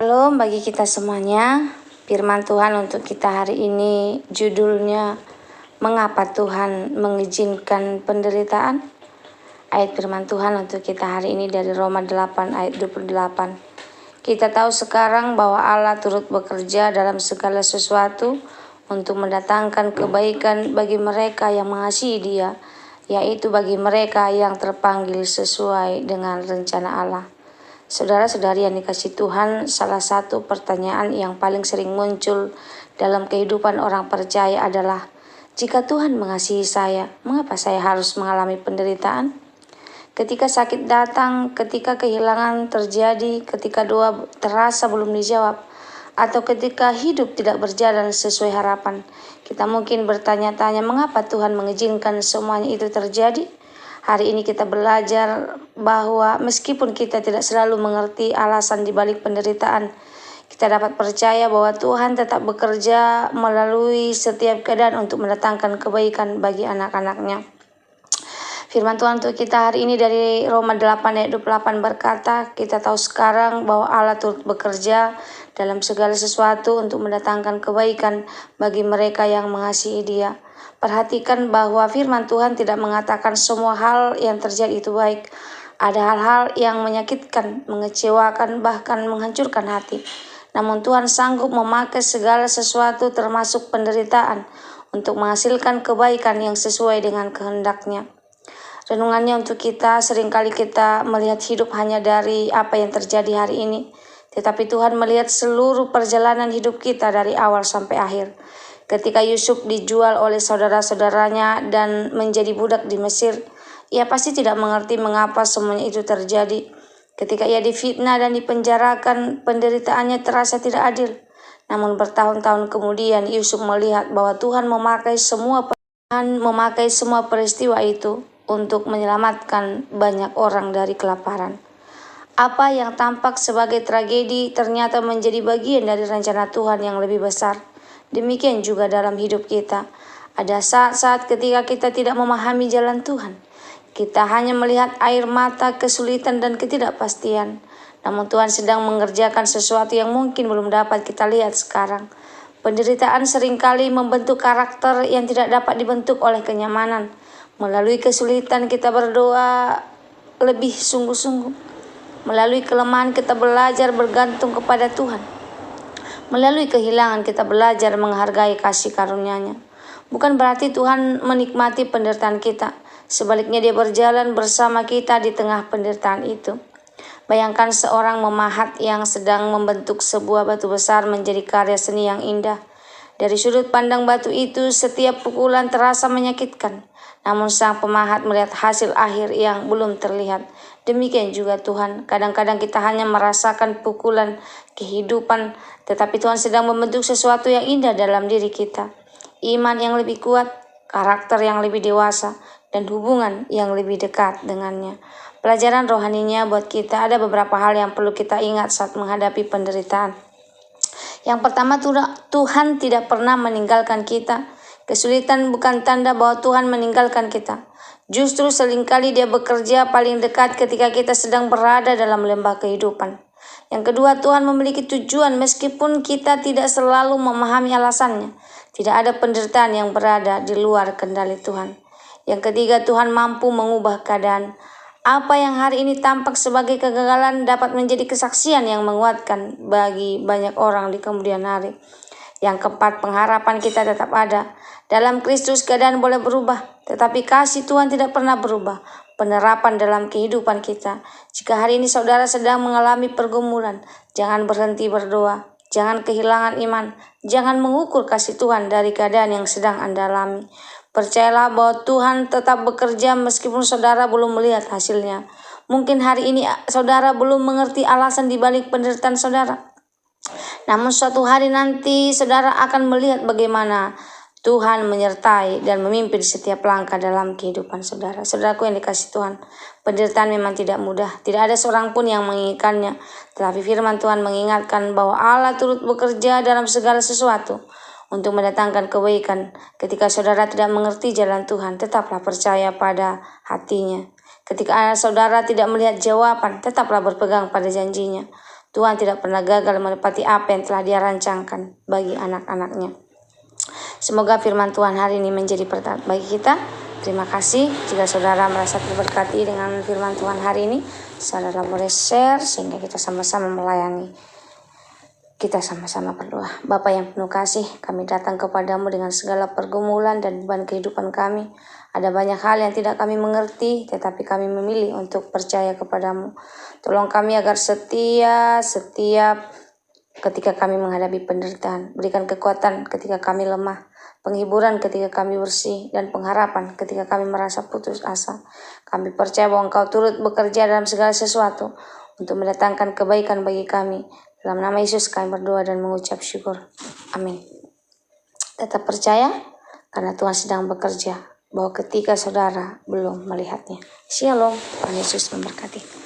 Shalom bagi kita semuanya. Firman Tuhan untuk kita hari ini judulnya Mengapa Tuhan mengizinkan penderitaan? Ayat firman Tuhan untuk kita hari ini dari Roma 8 ayat 28. Kita tahu sekarang bahwa Allah turut bekerja dalam segala sesuatu untuk mendatangkan kebaikan bagi mereka yang mengasihi Dia, yaitu bagi mereka yang terpanggil sesuai dengan rencana Allah. Saudara-saudari yang dikasihi Tuhan, salah satu pertanyaan yang paling sering muncul dalam kehidupan orang percaya adalah, jika Tuhan mengasihi saya, mengapa saya harus mengalami penderitaan? Ketika sakit datang, ketika kehilangan terjadi, ketika doa terasa belum dijawab, atau ketika hidup tidak berjalan sesuai harapan, kita mungkin bertanya-tanya mengapa Tuhan mengizinkan semuanya itu terjadi? Hari ini kita belajar bahwa meskipun kita tidak selalu mengerti alasan di balik penderitaan, kita dapat percaya bahwa Tuhan tetap bekerja melalui setiap keadaan untuk mendatangkan kebaikan bagi anak-anak-Nya. Firman Tuhan untuk kita hari ini dari Roma 8 ayat 28 berkata, kita tahu sekarang bahwa Allah turut bekerja dalam segala sesuatu untuk mendatangkan kebaikan bagi mereka yang mengasihi Dia. Perhatikan bahwa firman Tuhan tidak mengatakan semua hal yang terjadi itu baik. Ada hal-hal yang menyakitkan, mengecewakan, bahkan menghancurkan hati. Namun Tuhan sanggup memakai segala sesuatu termasuk penderitaan untuk menghasilkan kebaikan yang sesuai dengan kehendak-Nya. Renungannya untuk kita, seringkali kita melihat hidup hanya dari apa yang terjadi hari ini. Tetapi Tuhan melihat seluruh perjalanan hidup kita dari awal sampai akhir. Ketika Yusuf dijual oleh saudara-saudaranya dan menjadi budak di Mesir, ia pasti tidak mengerti mengapa semuanya itu terjadi. Ketika ia difitnah dan dipenjarakan, penderitaannya terasa tidak adil. Namun bertahun-tahun kemudian Yusuf melihat bahwa Tuhan memakai semua peristiwa itu untuk menyelamatkan banyak orang dari kelaparan. Apa yang tampak sebagai tragedi ternyata menjadi bagian dari rencana Tuhan yang lebih besar. Demikian juga dalam hidup kita. Ada saat-saat ketika kita tidak memahami jalan Tuhan. Kita hanya melihat air mata, kesulitan, dan ketidakpastian. Namun Tuhan sedang mengerjakan sesuatu yang mungkin belum dapat kita lihat sekarang. Penderitaan seringkali membentuk karakter yang tidak dapat dibentuk oleh kenyamanan. Melalui kesulitan kita berdoa lebih sungguh-sungguh. Melalui kelemahan kita belajar bergantung kepada Tuhan. Melalui kehilangan kita belajar menghargai kasih karunia-Nya. Bukan berarti Tuhan menikmati penderitaan kita. Sebaliknya Dia berjalan bersama kita di tengah penderitaan itu. Bayangkan seorang memahat yang sedang membentuk sebuah batu besar menjadi karya seni yang indah. Dari sudut pandang batu itu, setiap pukulan terasa menyakitkan. Namun sang pemahat melihat hasil akhir yang belum terlihat. Demikian juga Tuhan. Kadang-kadang kita hanya merasakan pukulan kehidupan, tetapi Tuhan sedang membentuk sesuatu yang indah dalam diri kita. Iman yang lebih kuat, karakter yang lebih dewasa, dan hubungan yang lebih dekat dengannya. Pelajaran rohaninya buat kita, ada beberapa hal yang perlu kita ingat saat menghadapi penderitaan. Yang pertama, Tuhan tidak pernah meninggalkan kita. Kesulitan bukan tanda bahwa Tuhan meninggalkan kita. Justru seringkali Dia bekerja paling dekat ketika kita sedang berada dalam lembah kehidupan. Yang kedua, Tuhan memiliki tujuan meskipun kita tidak selalu memahami alasannya. Tidak ada penderitaan yang berada di luar kendali Tuhan. Yang ketiga, Tuhan mampu mengubah keadaan. Apa yang hari ini tampak sebagai kegagalan dapat menjadi kesaksian yang menguatkan bagi banyak orang di kemudian hari. Yang keempat, pengharapan kita tetap ada. Dalam Kristus keadaan boleh berubah, tetapi kasih Tuhan tidak pernah berubah. Penerapan dalam kehidupan kita. Jika hari ini saudara sedang mengalami pergumulan, jangan berhenti berdoa. Jangan kehilangan iman. Jangan mengukur kasih Tuhan dari keadaan yang sedang Anda alami. Percayalah bahwa Tuhan tetap bekerja meskipun saudara belum melihat hasilnya. Mungkin hari ini saudara belum mengerti alasan di balik penderitaan saudara. Namun suatu hari nanti saudara akan melihat bagaimana Tuhan menyertai dan memimpin setiap langkah dalam kehidupan saudara. Saudaraku yang dikasihi Tuhan, penderitaan memang tidak mudah. Tidak ada seorang pun yang menginginkannya. Tetapi firman Tuhan mengingatkan bahwa Allah turut bekerja dalam segala sesuatu untuk mendatangkan kebaikan. Ketika saudara tidak mengerti jalan Tuhan, tetaplah percaya pada hatinya. Ketika saudara tidak melihat jawaban, tetaplah berpegang pada janjinya. Tuhan tidak pernah gagal menepati apa yang telah Dia rancangkan bagi anak-anaknya. Semoga firman Tuhan hari ini menjadi pertanda bagi kita. Terima kasih. Jika saudara merasa terberkati dengan firman Tuhan hari ini, saudara boleh share sehingga kita sama-sama melayani. Kita sama-sama berdoa. Bapa yang penuh kasih, kami datang kepadamu dengan segala pergumulan dan beban kehidupan kami. Ada banyak hal yang tidak kami mengerti, tetapi kami memilih untuk percaya kepadamu. Tolong kami agar setiap ketika kami menghadapi penderitaan. Berikan kekuatan ketika kami lemah, penghiburan ketika kami bersih, dan pengharapan ketika kami merasa putus asa. Kami percaya bahwa Engkau turut bekerja dalam segala sesuatu untuk mendatangkan kebaikan bagi kami. Dalam nama Yesus kami berdoa dan mengucap syukur. Amin. Tetap percaya karena Tuhan sedang bekerja, bahwa ketika saudara belum melihatnya. Shalom, Tuhan Yesus memberkati.